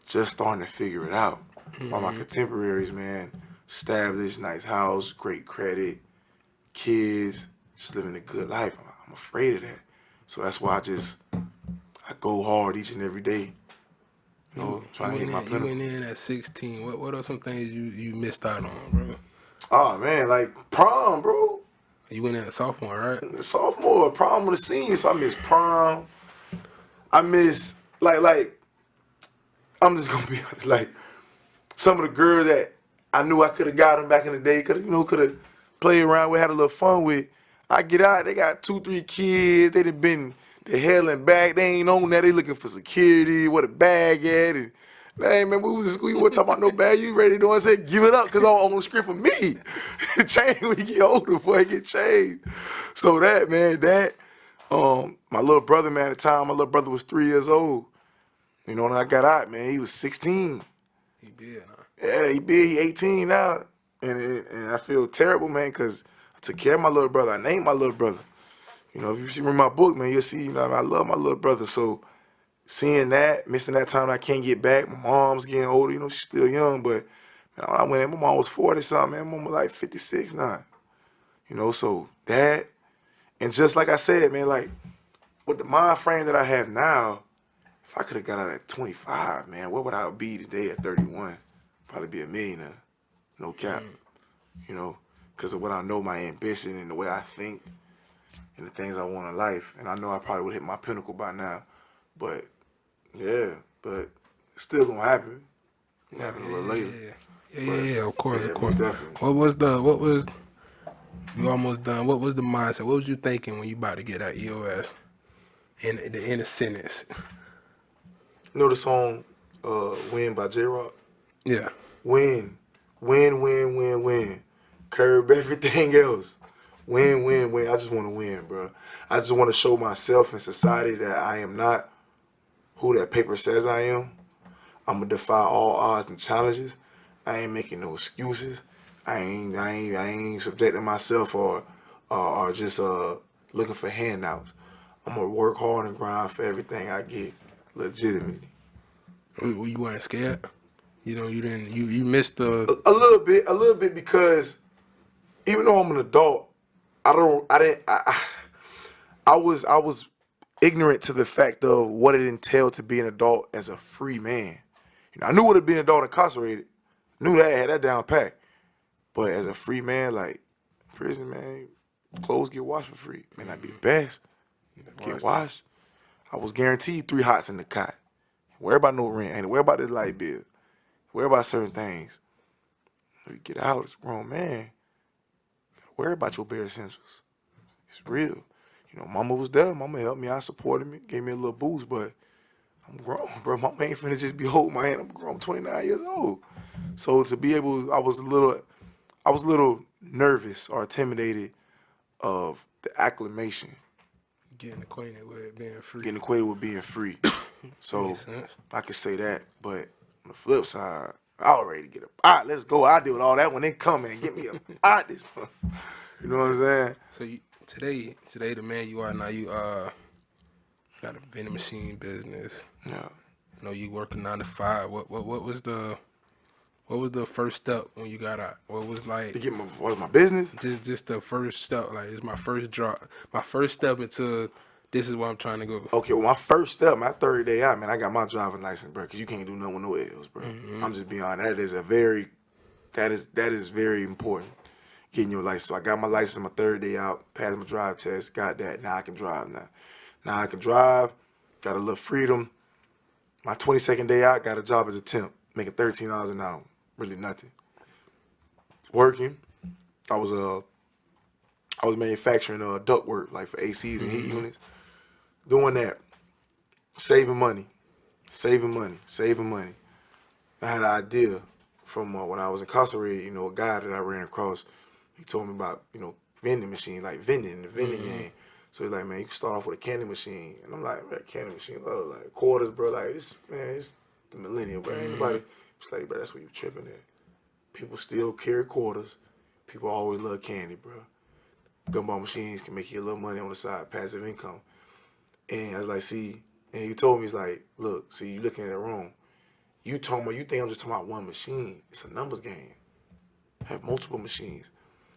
just starting to figure it out. Mm-hmm. All my contemporaries, man, established, nice house, great credit, kids, just living a good life. I'm afraid of that. So that's why I go hard each and every day. Trying to hit my pinnacle. You went in at 16. What are some things you missed out on, bro? Oh, man, like prom, bro. You went in at sophomore, right? Sophomore, prom with a senior, so I miss prom. I miss, like, I'm just going to be honest, like, some of the girls that I knew I could have got them back in the day, could have played around with, had a little fun with. I get out, they got 2, 3 kids, they done been the hell and back, they ain't on that, they looking for security, what a bag at, and hey man, we was in school, you wasn't talking about no bag, you ready to do it? I said, give it up, because I'm on the script for me. Change when you get older, boy, get changed. So that, man, my little brother, man, at the time, my little brother was 3 years old. When I got out, man, he was 16. He big, huh? Yeah, he big, he 18 now. And I feel terrible, man, because I took care of my little brother. I named my little brother. If you see me in my book, man, you'll see, I love my little brother. So seeing that, missing that time I can't get back, my mom's getting older, she's still young, but man, when I went in, my mom was 40-something, man, my mom was like 56 now. So that, and just like I said, man, like, with the mind frame that I have now, if I could have got out at 25, man, what would I be today at 31? Probably be a millionaire. No cap. You know, because of what I know, my ambition and the way I think and the things I want in life. And I know I probably would hit my pinnacle by now. But, yeah, but it's still going to happen. It'll happen a little later. Yeah, of course. Definitely. You almost done. What was the mindset? What was you thinking when you about to get that EOS in a sentence? You know the song Win by J-Rock? Yeah. Win. Curb everything else. Win. I just want to win, bro. I just want to show myself in society that I am not who that paper says I am. I'm going to defy all odds and challenges. I ain't making no excuses. I ain't subjecting myself or just looking for handouts. I'm going to work hard and grind for everything I get legitimately. You weren't scared? You know, you didn't. You missed the a little bit because even though I'm an adult, I was ignorant to the fact of what it entailed to be an adult as a free man. You know, I knew what it being an adult incarcerated. Knew that, had that down pat. But as a free man, like prison, man, clothes get washed for free. May not be the best. Get washed. I was guaranteed 3 hots in the cot. Worry about no rent. Ain't worry about the light bill. Worry about certain things. When you get out, it's a grown man. You gotta worry about your bare essentials. It's real. You know, mama was there. Mama helped me out, supported me, gave me a little boost, but I'm grown, bro. Mama ain't finna just be holding my hand. I'm grown, I'm 29 years old. So to be able, I was a little nervous or intimidated of the acclimation. getting acquainted with being free. Getting acquainted with being free. So I could say that, but on the flip side, I was ready to get up. All right, let's go. I'll deal with all that when they come and get me up out this month. You know what I'm saying? So today the man you are now, you got a vending machine business. Yeah. You know, you working 9 to 5. What was the first step when you got out? What was like To get my business? Just the first step. Like, it's my first drop. My first step into this is where I'm trying to go. Okay, well, my first step, my third day out, man, I got my driving license, bro, because you can't do nothing with no L's, bro. Mm-hmm. I'm just being honest. That is very important, getting your license. So I got my license my third day out, passed my drive test, got that. Now I can drive now. Now I can drive, got a little freedom. My 22nd day out, got a job as a temp, making $13 an hour. Really nothing. Working. I was manufacturing duct work, like for ACs and heat units. Doing that. Saving money. I had an idea from when I was incarcerated, you know, a guy that I ran across, he told me about, you know, vending machine, like vending in the vending game. So he's like, man, you can start off with a candy machine. And I'm like, man, candy machine, bro, like quarters, bro, like this, man, it's the millennial, bro. Ain't nobody, it's like, bro, that's what you tripping at. People still carry quarters. People always love candy, bro. Gumball machines can make you a little money on the side, passive income. And I was like, see, and he told me, he's like, look, see, you looking at it wrong. You think I'm just talking about one machine. It's a numbers game. Have multiple machines.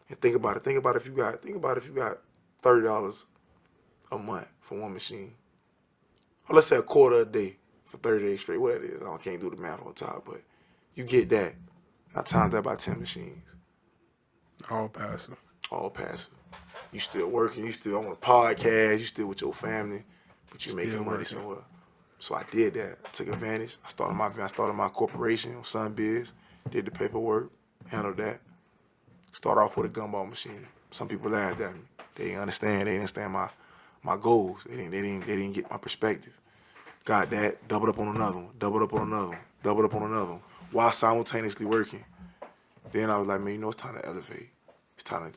And think about it if you got $30 a month for one machine. Or let's say a quarter a day for 30 days straight, whatever it is. I can't do the math on top, but you get that. I times that by 10 machines. All passive. You still working, you still on a podcast, you still with your family, but you making money somewhere. So I did that. I took advantage. I started my corporation on Sunbiz, did the paperwork, handled that. Started off with a gumball machine. Some people laughed at me. They didn't understand my goals. They didn't get my perspective. Got that, doubled up on another one, while simultaneously working. Then I was like, man, you know, it's time to elevate. It's time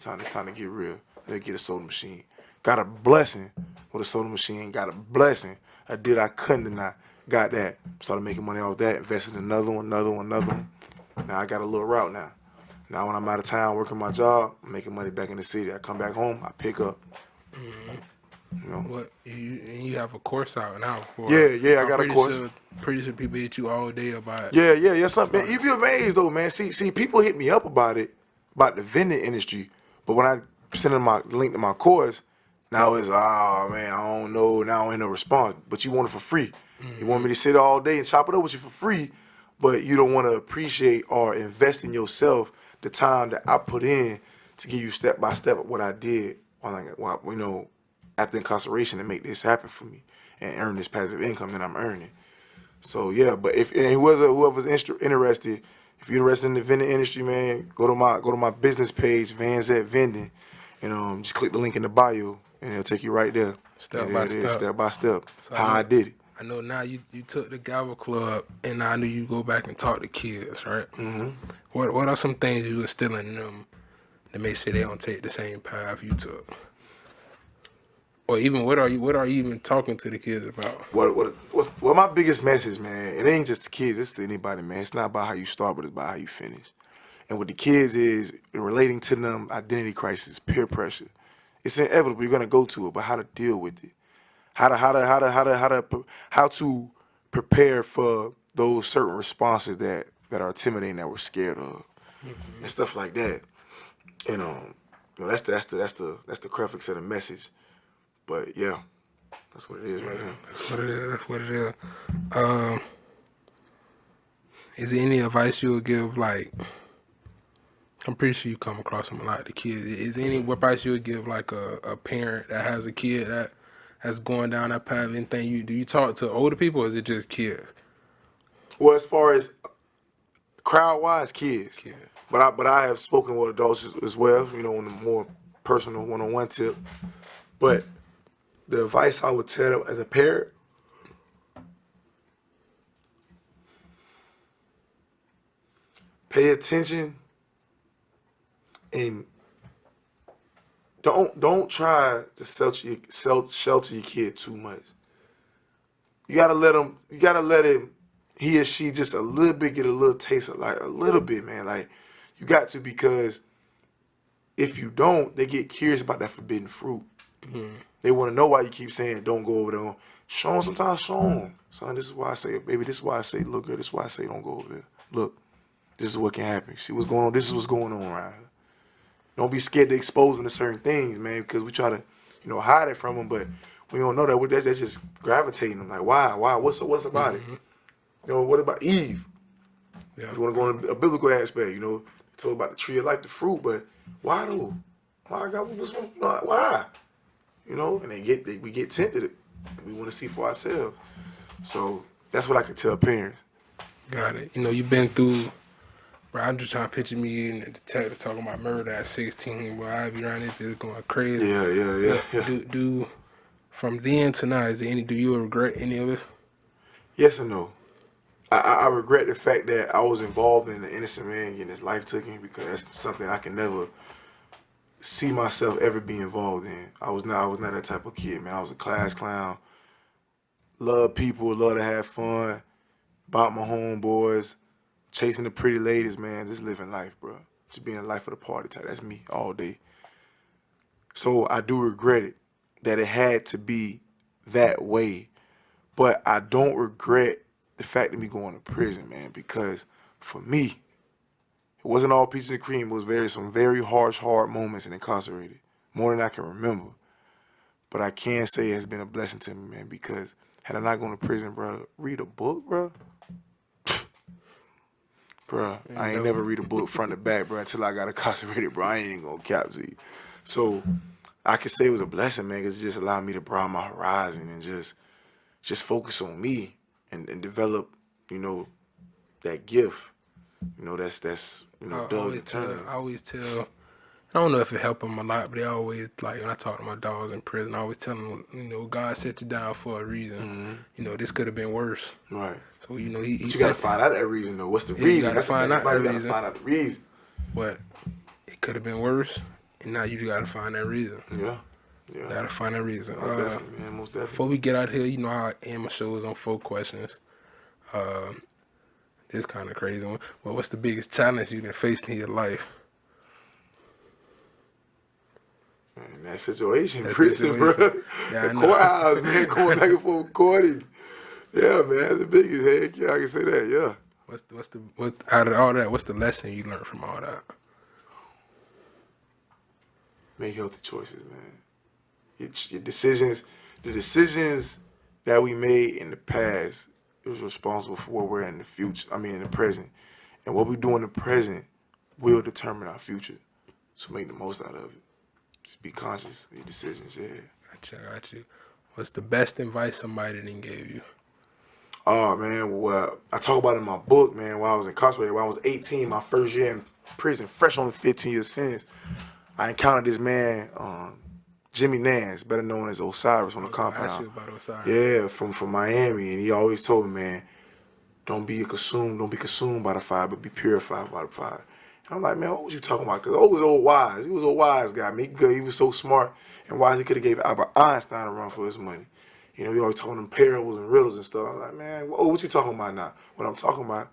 to get real. Let me get a soda machine. Got a blessing with a soda machine. Got a blessing. I couldn't deny. Got that. Started making money off that. Invested in another one. Now I got a little route now. Now when I'm out of town working my job, I'm making money back in the city. I come back home, I pick up. You know? What you have a course out now for? Yeah, I got a course. Pretty sure people hit you all day about it. Yeah. Something. You'd be amazed though, man. See, people hit me up about the vending industry, but when I send them my link to my course, now it's, oh man, I don't know. Now ain't no response. But you want it for free. You want me to sit all day and chop it up with you for free, but you don't want to appreciate or invest in yourself the time that I put in to give you step by step what I did while after incarceration to make this happen for me and earn this passive income that I'm earning. So yeah, but whoever's interested, if you're interested in the vending industry, man, go to my business page, Vans at Vending, and just click the link in the bio, and it'll take you right there. Step by step. Step by step. So how I did it. I know now you took the Gavel Club, and I knew you go back and talk to kids, right? Mm-hmm. What are some things you instilling in them to make sure they don't take the same path you took? Or even what are you even talking to the kids about? What my biggest message, man, it ain't just the kids, it's to anybody, man. It's not about how you start, but it's about how you finish. And with the kids is relating to them identity crisis, peer pressure. It's inevitable. You're gonna go to it, but how to deal with it. How to prepare for those certain responses that are intimidating, that we're scared of, and stuff like that. And that's the crux of the message. But yeah, that's what it is right here. That's what it is. Is there any advice you would give, like, I'm pretty sure you come across them a lot, the kids. Is there any advice you would give, like, a parent that has a kid that's going down that path? Anything do you talk to older people, or is it just kids? Well, as far as crowd-wise, kids. But I have spoken with adults as well, on a more personal one-on-one tip. But the advice I would tell them as a parent, pay attention and don't try to shelter your kid too much. You gotta let him, he or she, just a little bit, get a little taste of, like, a little bit, man. Like, you got to, because if you don't, they get curious about that forbidden fruit. Mm-hmm. They want to know why you keep saying don't go over there. Show them sometimes. Show them, son. This is why I say, baby. This is why I say, look, girl. This is why I say don't go over there. Look, this is what can happen. See what's going on. This is what's going on around here. Don't be scared to expose them to certain things, man, because we try to, hide it from them, but we don't know that. That's just gravitating them. Like, why? What's about it? What about Eve? Yeah. You want to go on a biblical aspect, talk about the tree of life, the fruit, but why though? Why God? Why? And we get tempted. We want to see for ourselves. So that's what I could tell parents. Got it. You've been through, bro. I'm just trying to picture me and the detective talking about murder at 16. Bro, I be around this bitch going crazy. Yeah. Do from then to now, do you regret any of it? Yes and no. I regret the fact that I was involved in an innocent man getting his life taken, because that's something I can never see myself ever be involved in. I was not that type of kid, man. I was a class clown. Love people, love to have fun, bought my homeboys, chasing the pretty ladies, man. Just living life, bro. Just being the life of the party type. That's me all day. So I do regret it, that it had to be that way. But I don't regret the fact of me going to prison, man, because for me, it wasn't all peaches and cream. It was some very harsh, hard moments and incarcerated, more than I can remember. But I can say it has been a blessing to me, man, because had I not gone to prison, bro, read a book, bro. Bro, I ain't never read a book front to back, bro, until I got incarcerated, bro. I ain't even gonna cap to you. So I could say it was a blessing, man, because it just allowed me to broaden my horizon and just focus on me and develop, that gift. That's I always tell, I don't know if it helped them a lot, but they always, like, when I talk to my dogs in prison, I always tell them, God set you down for a reason. Mm-hmm. This could have been worse. Right. So, he but you got to find out that reason, though. What's the reason? You got to find out that reason. You got to find out the reason. But it could have been worse, and now you got to find that reason. Yeah. You got to find that reason. Most definitely, man. Most definitely. Before we get out here, how I end my shows on 4 questions. This kind of crazy one. Well, what's the biggest challenge you've been facing in your life? Man, that situation, prison, bro. Yeah, the courthouse, man, going back and forth recording. Yeah, man, that's the biggest. Heck yeah, I can say that. Yeah. What out of all that? What's the lesson you learned from all that? Make healthy choices, man. Your decisions, the decisions that we made in the past is responsible for where we're in the future. I mean, in the present. And what we do in the present will determine our future. So make the most out of it. Just be conscious of your decisions, yeah. Got you. What's the best advice somebody done gave you? Oh, man, well, I talk about it in my book, man, while I was incarcerated. When I was 18, my first year in prison, fresh on the 15 years sentence, I encountered this man, Jimmy Nance, better known as Osiris on the compound. I asked you about Osiris. Yeah, from Miami, and he always told me, man, don't be consumed by the fire, but be purified by the fire. And I'm like, man, what was you talking about? Because he was old wise. He was a wise guy. Man, he was so smart and wise. He could have gave Albert Einstein a run for his money. You know, he always told him parables and riddles and stuff. I'm like, man, what you talking about now? What I'm talking about?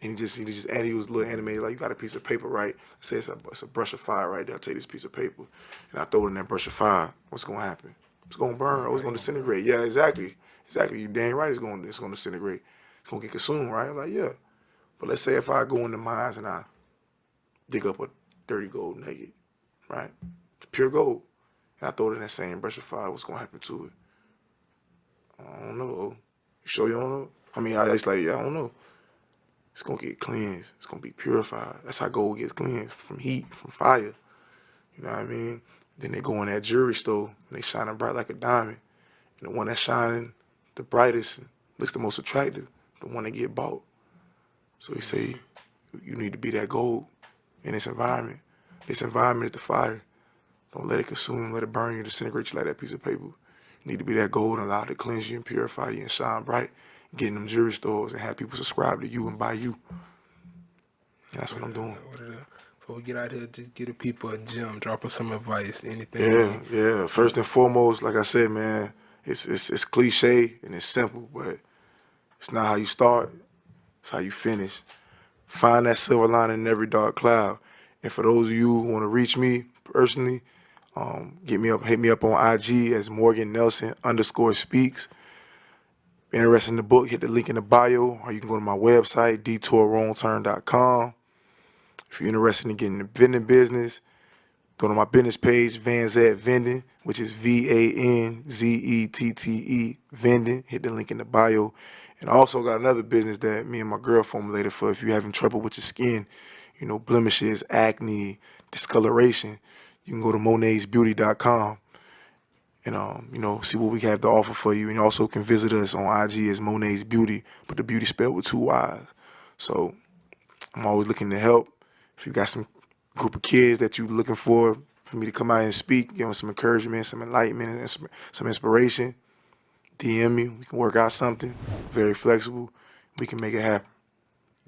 And he was a little animated, like, you got a piece of paper, right? Say it's a brush of fire right there. I'll take this piece of paper. And I throw it in that brush of fire. What's going to happen? It's going to burn or it's going to disintegrate. Yeah, exactly. You dang right it's going to disintegrate. It's going to get consumed, right? I'm like, yeah. But let's say if I go in the mines and I dig up a dirty gold nugget, right? It's pure gold. And I throw it in that same brush of fire, what's going to happen to it? I don't know. You sure you don't know? I mean, I just like, yeah, I don't know. It's going to get cleansed. It's going to be purified. That's how gold gets cleansed, from heat, from fire. You know what I mean? Then they go in that jewelry store, and they shining bright like a diamond. And the one that's shining the brightest and looks the most attractive, the one that get bought. So he say, you need to be that gold in this environment. This environment is the fire. Don't let it consume, let it burn you, disintegrate you like that piece of paper. You need to be that gold and allow it to cleanse you and purify you and shine bright. Get in them jewelry stores and have people subscribe to you and buy you. That's what I'm doing. Before we get out here, just give the people a gem, drop us some advice, anything. Yeah. First and foremost, like I said, man, it's cliche and it's simple, but it's not how you start, it's how you finish. Find that silver lining in every dark cloud. And for those of you who want to reach me personally, hit me up on IG as Morgan Nelson _speaks. Interested in the book, hit the link in the bio, or you can go to my website, detourwrongturn.com. If you're interested in getting in the vending business, go to my business page, Vanzette Vending, which is VANZETTE Vending. Hit the link in the bio. And I also got another business that me and my girl formulated for if you're having trouble with your skin, you know, blemishes, acne, discoloration. You can go to monaysbeauty.com and you know, see what we have to offer for you. And you also can visit us on IG as Monet's Beauty, but the beauty spelled with 2 Y's. So I'm always looking to help. If you got some group of kids that you're looking for me to come out and speak, give them some encouragement, some enlightenment, and some inspiration, DM me. We can work out something. Very flexible. We can make it happen.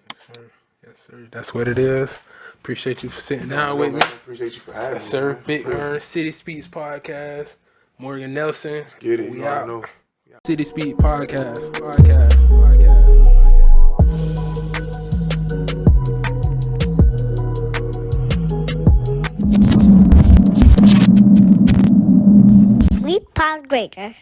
Yes, sir. That's what it is. Appreciate you for sitting down with me. Appreciate you for having me. Yes, sir. Big Earn, City Speaks Podcast. Morgan Nelson. Let's get it. We you out. Know. City Speak Podcast. We pound greater.